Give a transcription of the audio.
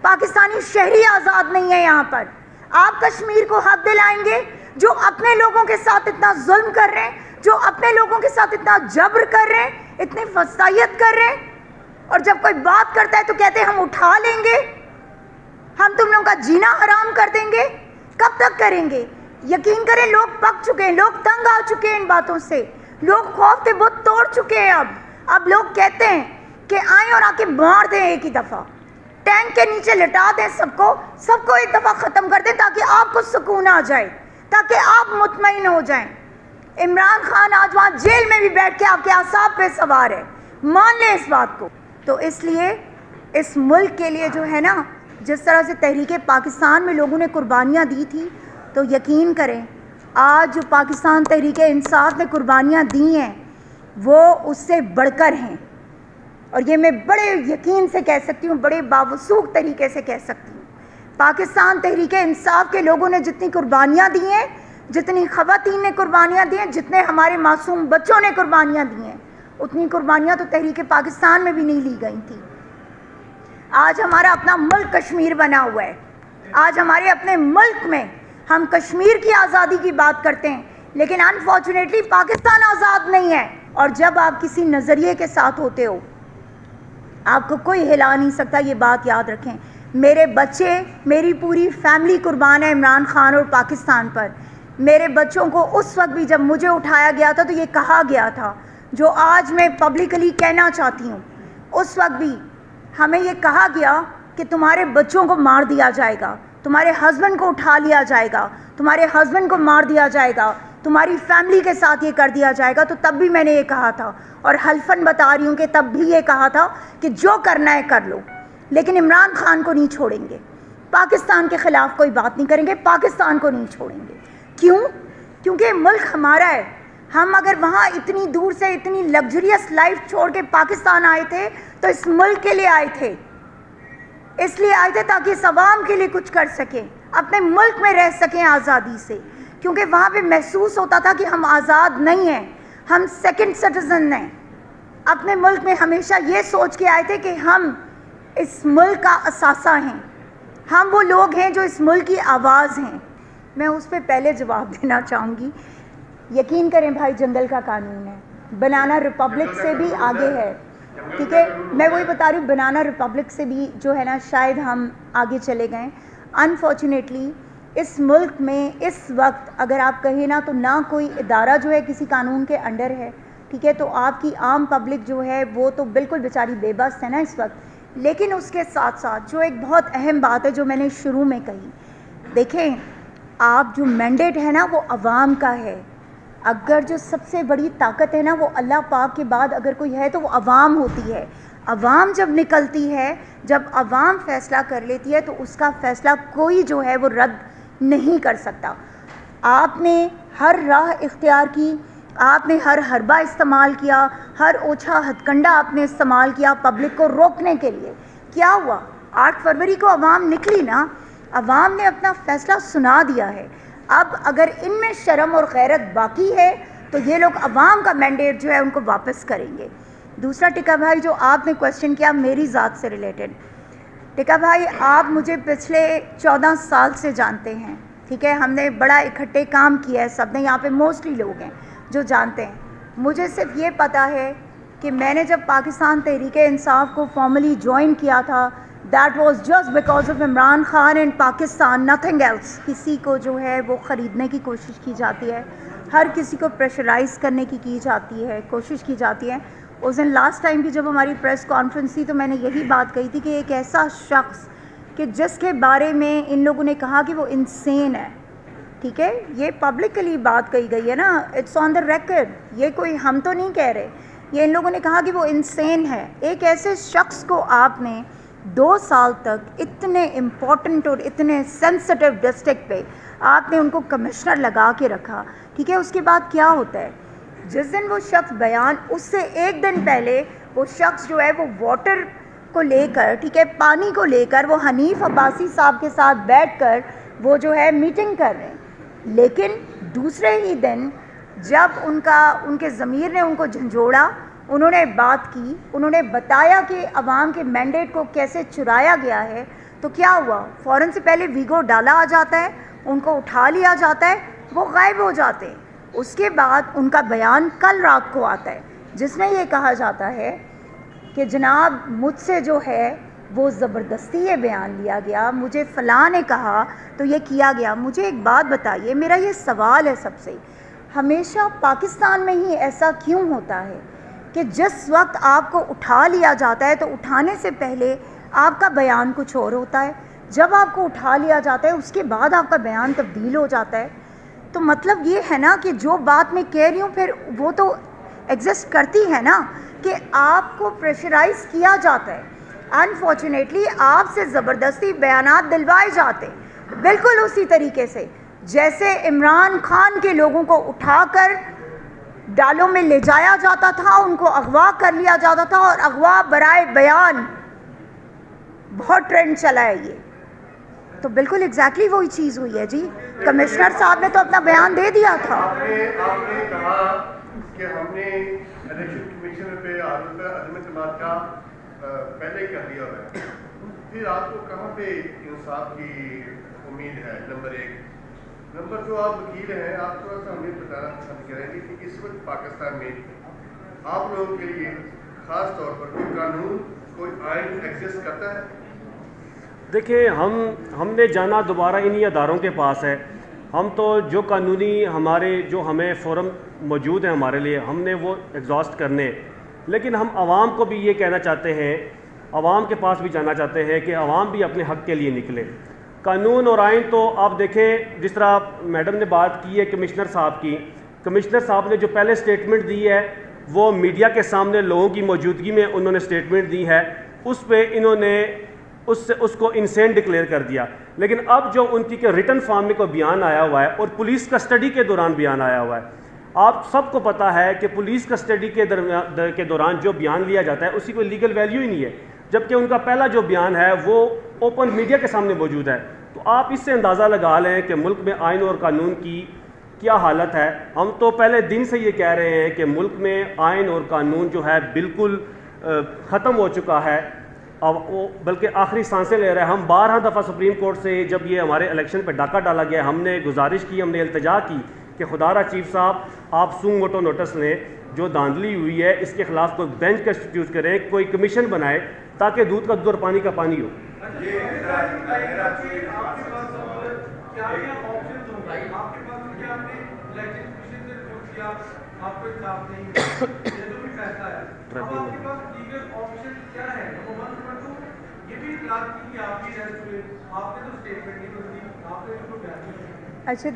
पाकिस्तानी शहरी आज़ाद नहीं है यहाँ पर। आप कश्मीर को हक दिलाएंगे जो अपने लोगों के साथ इतना जुल्म कर रहे हैं, जो अपने लोगों के साथ इतना जबर कर रहे हैं, इतनी फसायत कर रहे हैं, और जब कोई बात करता है तो कहते हैं हम उठा लेंगे, हम तुम लोगों का जीना हराम कर देंगे। कब तक करेंगे? यकीन करें, लोग पक चुके हैं, लोग तंग आ चुके हैं इन बातों से, लोग खौफ के बुत तोड़ चुके हैं। अब लोग कहते हैं कि आए और आके मार दें एक ही दफ़ा, टैंक के नीचे लिटा दें सबको एक दफ़ा ख़त्म कर दें, ताकि आपको सुकून आ जाए, ताकि आप मुतमईन हो जाएं। इमरान खान आज वहाँ जेल में भी बैठ के आपके आसाब पे सवार है, मान लें इस बात को। तो इसलिए इस मुल्क के लिए जो है ना, जिस तरह से तहरीक पाकिस्तान में लोगों ने कुर्बानियाँ दी थी, तो यकीन करें आज जो पाकिस्तान तहरीक इंसाफ ने कुर्बानियाँ दी हैं वो उससे बढ़कर हैं। और ये मैं बड़े यकीन से कह सकती हूँ, बड़े बावसूख तरीके से कह सकती हूँ, पाकिस्तान तहरीक इंसाफ के लोगों ने जितनी कुर्बानियाँ दी हैं, जितनी ख़वातीन ने कुर्बानियाँ दी हैं, जितने हमारे मासूम बच्चों ने कुर्बानियाँ दी हैं, उतनी कुर्बानियाँ तो तहरीक पाकिस्तान में भी नहीं ली गई थी। आज हमारा अपना मुल्क कश्मीर बना हुआ है। आज हमारे अपने मुल्क में हम कश्मीर की आज़ादी की बात करते हैं, लेकिन अनफॉर्चुनेटली पाकिस्तान आज़ाद नहीं है। और जब आप किसी नज़रिए के साथ होते हो, आपको कोई हिला नहीं सकता, ये बात याद रखें। मेरे बच्चे, मेरी पूरी फैमिली कुर्बान है इमरान खान और पाकिस्तान पर। मेरे बच्चों को उस वक्त भी जब मुझे उठाया गया था तो ये कहा गया था, जो आज मैं पब्लिकली कहना चाहती हूँ, उस वक्त भी हमें ये कहा गया कि तुम्हारे बच्चों को मार दिया जाएगा, तुम्हारे हस्बैंड को उठा लिया जाएगा, तुम्हारे हस्बैंड को मार दिया जाएगा, तुम्हारी फैमिली के साथ ये कर दिया जाएगा। तो तब भी मैंने ये कहा था, और हल्फन बता रही हूँ कि तब भी ये कहा था कि जो करना है कर लो, लेकिन इमरान खान को नहीं छोड़ेंगे, पाकिस्तान के ख़िलाफ़ कोई बात नहीं करेंगे, पाकिस्तान को नहीं छोड़ेंगे। क्यों? क्योंकि मुल्क हमारा है। हम अगर वहाँ इतनी दूर से इतनी लग्जरियस लाइफ छोड़ के पाकिस्तान आए थे तो इस मुल्क के लिए आए थे, इसलिए आए थे ताकि इस अवाम के लिए कुछ कर सकें, अपने मुल्क में रह सकें आज़ादी से। क्योंकि वहाँ पे महसूस होता था कि हम आज़ाद नहीं हैं, हम सेकंड सिटीज़न हैं। अपने मुल्क में हमेशा ये सोच के आए थे कि हम इस मुल्क का असासा हैं, हम वो लोग हैं जो इस मुल्क की आवाज़ हैं। मैं उस पर पहले जवाब देना चाहूँगी। यकीन करें भाई, जंगल का कानून है, बनाना रिपब्लिक से भी आगे है, ठीक है। मैं वही बता रही हूँ, बनाना रिपब्लिक से भी जो है ना, शायद हम आगे चले गए। अनफॉर्चुनेटली इस मुल्क में इस वक्त अगर आप कहें ना, तो ना कोई इदारा जो है किसी कानून के अंडर है, ठीक है। तो आपकी आम पब्लिक जो है वो तो बिल्कुल बेचारी बेबस है ना इस वक्त। लेकिन उसके साथ साथ जो एक बहुत अहम बात है जो मैंने शुरू में कही, देखें आप जो मैंडेट है ना वो अवाम का है। अगर जो सबसे बड़ी ताकत है ना वो अल्लाह पाक के बाद अगर कोई है तो वो अवाम होती है। अवाम जब निकलती है, जब अवाम फ़ैसला कर लेती है तो उसका फ़ैसला कोई जो है वो रद्द नहीं कर सकता। आपने हर राह इख्तियार की, आपने हर हरबा इस्तेमाल किया, हर ओछा हथकंडा आपने इस्तेमाल किया पब्लिक को रोकने के लिए। क्या हुआ? 8 फरवरी को अवाम निकली ना, अवाम ने अपना फ़ैसला सुना दिया है। अब अगर इनमें शर्म और गैरत बाकी है तो ये लोग अवाम का मैंडेट जो है उनको वापस करेंगे। दूसरा टिका भाई, जो आपने क्वेश्चन किया मेरी ज़ात से रिलेटेड, टिका भाई आप मुझे पिछले 14 साल से जानते हैं, ठीक है। हमने बड़ा इकट्ठे काम किया है, सब ने यहाँ पे मोस्टली लोग हैं जो जानते हैं। मुझे सिर्फ ये पता है कि मैंने जब पाकिस्तान तहरीक इंसाफ को फॉर्मली ज्वाइन किया था, that was just because of Imran Khan and Pakistan, nothing else. किसी को जो है वो ख़रीदने की कोशिश की जाती है, हर किसी को प्रेशराइज़ करने की जाती है, कोशिश की जाती है। उस दिन लास्ट टाइम भी जब हमारी प्रेस कॉन्फ्रेंस थी तो मैंने यही बात कही थी कि एक ऐसा शख्स कि जिसके बारे में इन लोगों ने कहा कि वो इंसेन है, ठीक है, ये पब्लिकली बात कही गई है ना, इट्स ऑन द रिकॉर्ड, ये कोई हम तो नहीं कह रहे, ये इन लोगों ने कहा कि वो इंसेन है। एक ऐसे शख्स को आपने 2 साल तक इतने इम्पोर्टेंट और इतने सेंसिटिव डिस्ट्रिक्ट पे आपने उनको कमिश्नर लगा के रखा, ठीक है। उसके बाद क्या होता है, जिस दिन वो शख्स बयान, उससे एक दिन पहले वो शख्स जो है वो वाटर को लेकर, ठीक है, पानी को लेकर वो हनीफ अब्बासी साहब के साथ बैठकर वो जो है मीटिंग कर रहे हैं। लेकिन दूसरे ही दिन जब उनके ज़मीर ने उनको झंझोड़ा, उन्होंने बात की, उन्होंने बताया कि अवाम के मैंडेट को कैसे चुराया गया है, तो क्या हुआ, फ़ौरन से पहले वीगो डाला आ जाता है, उनको उठा लिया जाता है, वो गायब हो जाते हैं। उसके बाद उनका बयान कल रात को आता है जिसमें ये कहा जाता है कि जनाब मुझसे जो है वो ज़बरदस्ती ये बयान लिया गया, मुझे फ़लाँ ने कहा तो ये किया गया। मुझे एक बात बताइए, मेरा ये सवाल है सबसे, हमेशा पाकिस्तान में ही ऐसा क्यों होता है कि जिस वक्त आपको उठा लिया जाता है तो उठाने से पहले आपका बयान कुछ और होता है, जब आपको उठा लिया जाता है उसके बाद आपका बयान तब्दील हो जाता है। तो मतलब ये है ना कि जो बात मैं कह रही हूँ फिर वो तो एग्जिस्ट करती है ना कि आपको प्रेशराइज किया जाता है। अनफॉर्चुनेटली आपसे ज़बरदस्ती बयानात दिलवाए जाते, बिल्कुल उसी तरीके से जैसे इमरान खान के लोगों को उठाकर डालों में ले जाया जाता था, उनको अगवा कर लिया जाता था, और अगवा बराए बयान बहुत ट्रेंड चला है ये, तो बिल्कुल एग्जैक्टली वही चीज़ हुई है जी। कमिश्नर साहब ने तो अपना बयान दे दिया था। आपने कहा कि हमने इलेक्शन कमीशन पे अदम एतमाद का पहले ही कर दिया हुआ है, फिर आपको कहाँ पे इंसाफ की उम्मीद है? नंबर एक। नंबर दो, आप वकील हैं, आप थोड़ा सा हमें बताना पसंद करेंगे कि इस वक्त पाकिस्तान में आप लोगों के लिए ख़ास तौर पर कोई कानून, कोई आइन एग्जिस्ट करता है? देखिए, हमने जाना दोबारा इन्हीं अदारों के पास है। हम तो जो कानूनी हमारे जो हमें फ़ोरम मौजूद है हमारे लिए, हमने वो एग्जॉस्ट करने, लेकिन हम आवाम को भी ये कहना चाहते हैं, आवाम के पास भी जाना चाहते हैं कि आवाम भी अपने हक़ के लिए निकले। कानून और आइन तो आप देखें, जिस तरह मैडम ने बात की है कमिश्नर साहब की, कमिश्नर साहब ने जो पहले स्टेटमेंट दी है वो मीडिया के सामने लोगों की मौजूदगी में उन्होंने स्टेटमेंट दी है, उस पर इन्होंने उसको इंसेन डिक्लेयर कर दिया। लेकिन अब जो उनकी के रिटर्न फॉर्म में कोई बयान आया हुआ है और पुलिस कस्टडी के दौरान बयान आया हुआ है, आप सबको पता है कि पुलिस कस्टडी के दौरान जो बयान लिया जाता है उसकी कोई लीगल वैल्यू ही नहीं है, जबकि उनका पहला जो बयान है वो ओपन मीडिया के सामने मौजूद है। तो आप इससे अंदाज़ा लगा लें कि मुल्क में आइन और कानून की क्या हालत है। हम तो पहले दिन से ये कह रहे हैं कि मुल्क में आइन और कानून जो है बिल्कुल ख़त्म हो चुका है, अब वो बल्कि आखिरी सांसें ले रहा है। हम 12 दफ़ा सुप्रीम कोर्ट से जब ये हमारे इलेक्शन पर डाका डाला गया, हमने गुजारिश की, हमने इल्तिजा की कि खुदारा चीफ साहब आप सूंग मोटो नोटिस लें, जो धांधली हुई है इसके खिलाफ कोई बेंच कंस्टिट्यूट करें, कोई कमीशन बनाए ताकि दूध का दूध और पानी का पानी हो। अच्छा